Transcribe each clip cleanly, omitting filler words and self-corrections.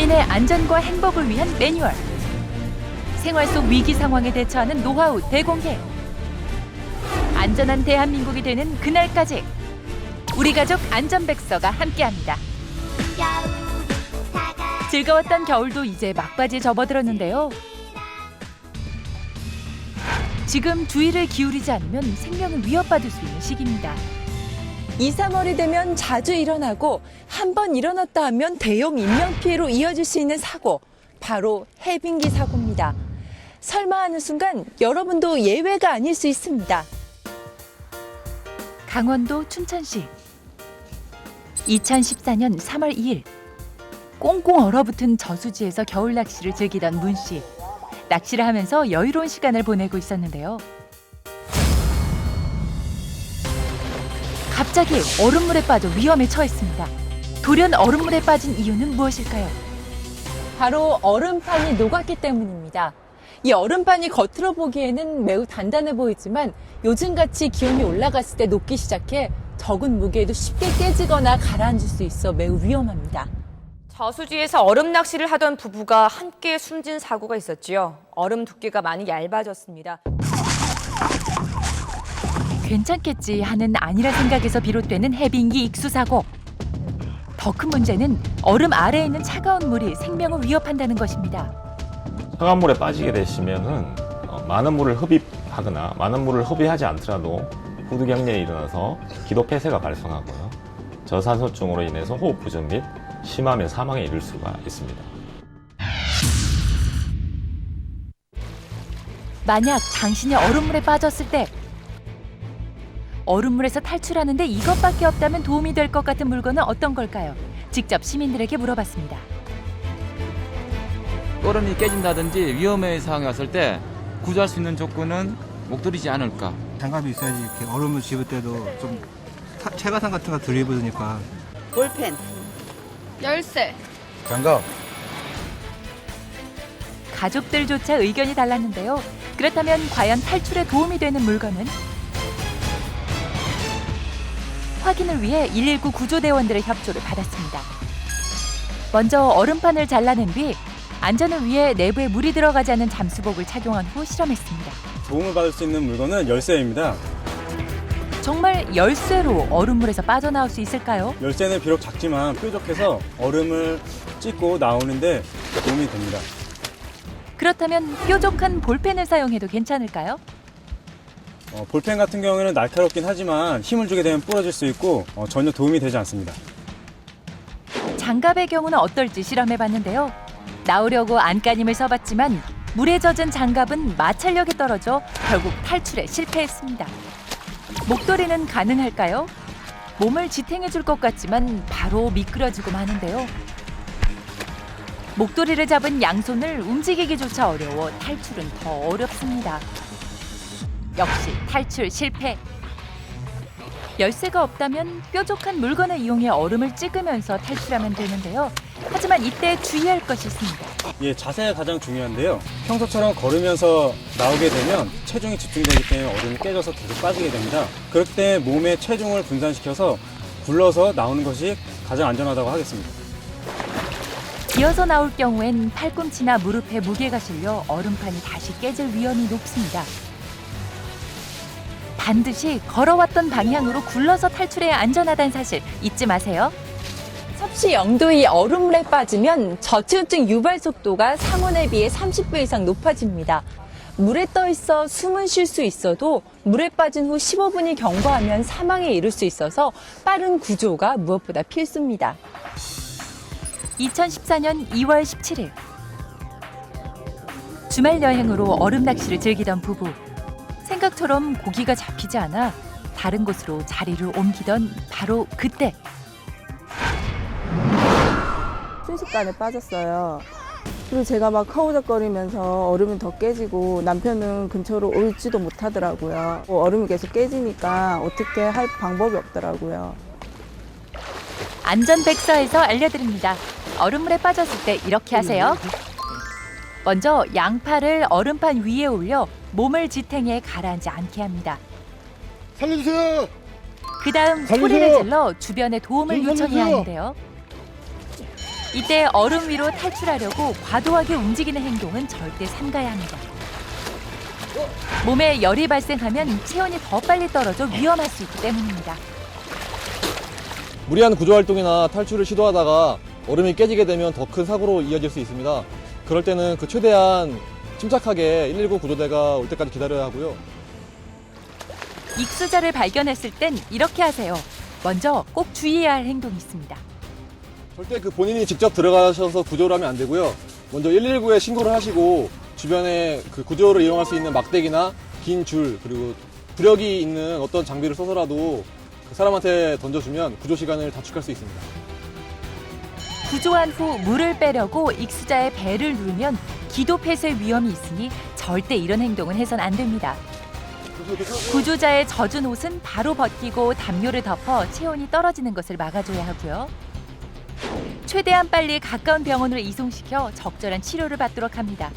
시민의 안전과 행복을 위한 매뉴얼. 생활 속 위기 상황에 대처하는 노하우 대공개. 안전한 대한민국이 되는 그날까지 우리 가족 안전백서가 함께합니다. 즐거웠던 겨울도 이제 막바지에 접어들었는데요. 지금 주의를 기울이지 않으면 생명을 위협받을 수 있는 시기입니다. 2, 3월이 되면 자주 일어나고 한 번 일어났다 하면 대형 인명피해로 이어질 수 있는 사고, 바로 해빙기 사고입니다. 설마 하는 순간 여러분도 예외가 아닐 수 있습니다. 강원도 춘천시 2014년 3월 2일 꽁꽁 얼어붙은 저수지에서 겨울 낚시를 즐기던 문 씨. 낚시를 하면서 여유로운 시간을 보내고 있었는데요. 갑자기 얼음물에 빠져 위험에 처했습니다. 돌연 얼음물에 빠진 이유는 무엇일까요? 바로 얼음판이 녹았기 때문입니다. 이 얼음판이 겉으로 보기에는 매우 단단해 보이지만 요즘같이 기온이 올라갔을 때 녹기 시작해 적은 무게에도 쉽게 깨지거나 가라앉을 수 있어 매우 위험합니다. 저수지에서 얼음 낚시를 하던 부부가 함께 숨진 사고가 있었지요. 얼음 두께가 많이 얇아졌습니다. 괜찮겠지 하는 아니라 생각에서 비롯되는 해빙기 익수 사고. 더 큰 문제는 얼음 아래에 있는 차가운 물이 생명을 위협한다는 것입니다. 차가운 물에 빠지게 되시면은 많은 물을 흡입하거나 많은 물을 흡입하지 않더라도 후두경련이 일어나서 기도 폐쇄가 발생하고요. 저산소증으로 인해서 호흡 부전 및 심하면 사망에 이를 수가 있습니다. 만약 당신이 얼음물에 빠졌을 때 얼음물에서 탈출하는데 이것밖에 없다면 도움이 될 것 같은 물건은 어떤 걸까요? 직접 시민들에게 물어봤습니다. 얼음이 깨진다든지 위험의 상황이 왔을 때 구조할 수 있는 조건은 목도리지 않을까. 장갑이 있어야지 이렇게 얼음을 집을 때도 좀 체가상 같은 거 덜 입으니까. 볼펜, 열쇠, 장갑. 가족들조차 의견이 달랐는데요. 그렇다면 과연 탈출에 도움이 되는 물건은? 확인을 위해 119 구조대원들의 협조를 받았습니다. 먼저 얼음판을 잘라낸 뒤 안전을 위해 내부에 물이 들어가지 않는 잠수복을 착용한 후 실험했습니다. 도움을 받을 수 있는 물건은 열쇠입니다. 정말 열쇠로 얼음물에서 빠져나올 수 있을까요? 열쇠는 비록 작지만 뾰족해서 얼음을 찢고 나오는데 도움이 됩니다. 그렇다면 뾰족한 볼펜을 사용해도 괜찮을까요? 볼펜 같은 경우에는 날카롭긴 하지만 힘을 주게 되면 부러질 수 있고 전혀 도움이 되지 않습니다. 장갑의 경우는 어떨지 실험해봤는데요. 나오려고 안간힘을 써봤지만 물에 젖은 장갑은 마찰력이 떨어져 결국 탈출에 실패했습니다. 목도리는 가능할까요? 몸을 지탱해줄 것 같지만 바로 미끄러지고 마는데요. 목도리를 잡은 양손을 움직이기조차 어려워 탈출은 더 어렵습니다. 역시 탈출 실패. 열쇠가 없다면 뾰족한 물건을 이용해 얼음을 찍으면서 탈출하면 되는데요. 하지만 이때 주의할 것이 있습니다. 예, 자세가 가장 중요한데요. 평소처럼 걸으면서 나오게 되면 체중이 집중되기 때문에 얼음이 깨져서 계속 빠지게 됩니다. 그럴 때 몸에 체중을 분산시켜서 굴러서 나오는 것이 가장 안전하다고 하겠습니다. 기어서 나올 경우엔 팔꿈치나 무릎에 무게가 실려 얼음판이 다시 깨질 위험이 높습니다. 반드시 걸어왔던 방향으로 굴러서 탈출해야 안전하다는 사실 잊지 마세요. 섭씨 0도의 얼음물에 빠지면 저체온증 유발 속도가 상온에 비해 30배 이상 높아집니다. 물에 떠 있어 숨은 쉴 수 있어도 물에 빠진 후 15분이 경과하면 사망에 이를 수 있어서 빠른 구조가 무엇보다 필수입니다. 2014년 2월 17일 주말 여행으로 얼음 낚시를 즐기던 부부. 생각처럼 고기가 잡히지 않아 다른 곳으로 자리를 옮기던 바로 그때. 순식간에 빠졌어요. 그리고 제가 막 허우적거리면서 얼음이 더 깨지고 남편은 근처로 오지도 못하더라고요. 얼음이 계속 깨지니까 어떻게 할 방법이 없더라고요. 안전백서에서 알려드립니다. 얼음물에 빠졌을 때 이렇게 하세요. 먼저 양팔을 얼음판 위에 올려 몸을 지탱해 가라앉지 않게 합니다. 살려주세요. 그 다음 소리를 질러 주변에 도움을 요청해야 하는데요. 이때 얼음 위로 탈출하려고 과도하게 움직이는 행동은 절대 삼가야 합니다. 몸에 열이 발생하면 체온이 더 빨리 떨어져 위험할 수 있기 때문입니다. 무리한 구조활동이나 탈출을 시도하다가 얼음이 깨지게 되면 더 큰 사고로 이어질 수 있습니다. 그럴 때는 최대한 침착하게 119 구조대가 올 때까지 기다려야 하고요. 익수자를 발견했을 땐 이렇게 하세요. 먼저 꼭 주의해야 할 행동이 있습니다. 절대 본인이 직접 들어가셔서 구조를 하면 안 되고요. 먼저 119에 신고를 하시고 주변에 구조를 이용할 수 있는 막대기나 긴 줄 그리고 부력이 있는 어떤 장비를 써서라도 그 사람한테 던져주면 구조 시간을 단축할 수 있습니다. 구조한 후 물을 빼려고 익수자의 배를 누르면 기도 폐쇄 위험이 있으니 절대 이런 행동은 해선 안 됩니다. 구조자의 젖은 옷은 바로 벗기고 담요를 덮어 체온이 떨어지는 것을 막아줘야 하고요. 최대한 빨리 가까운 병원으로 이송시켜 적절한 치료를 받도록 합니다.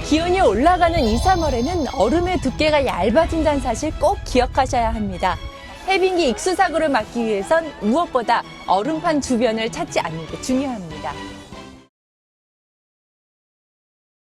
기온이 올라가는 2, 3월에는 얼음의 두께가 얇아진다는 사실 꼭 기억하셔야 합니다. 해빙기 익수 사고를 막기 위해선 무엇보다 얼음판 주변을 찾지 않는 게 중요합니다.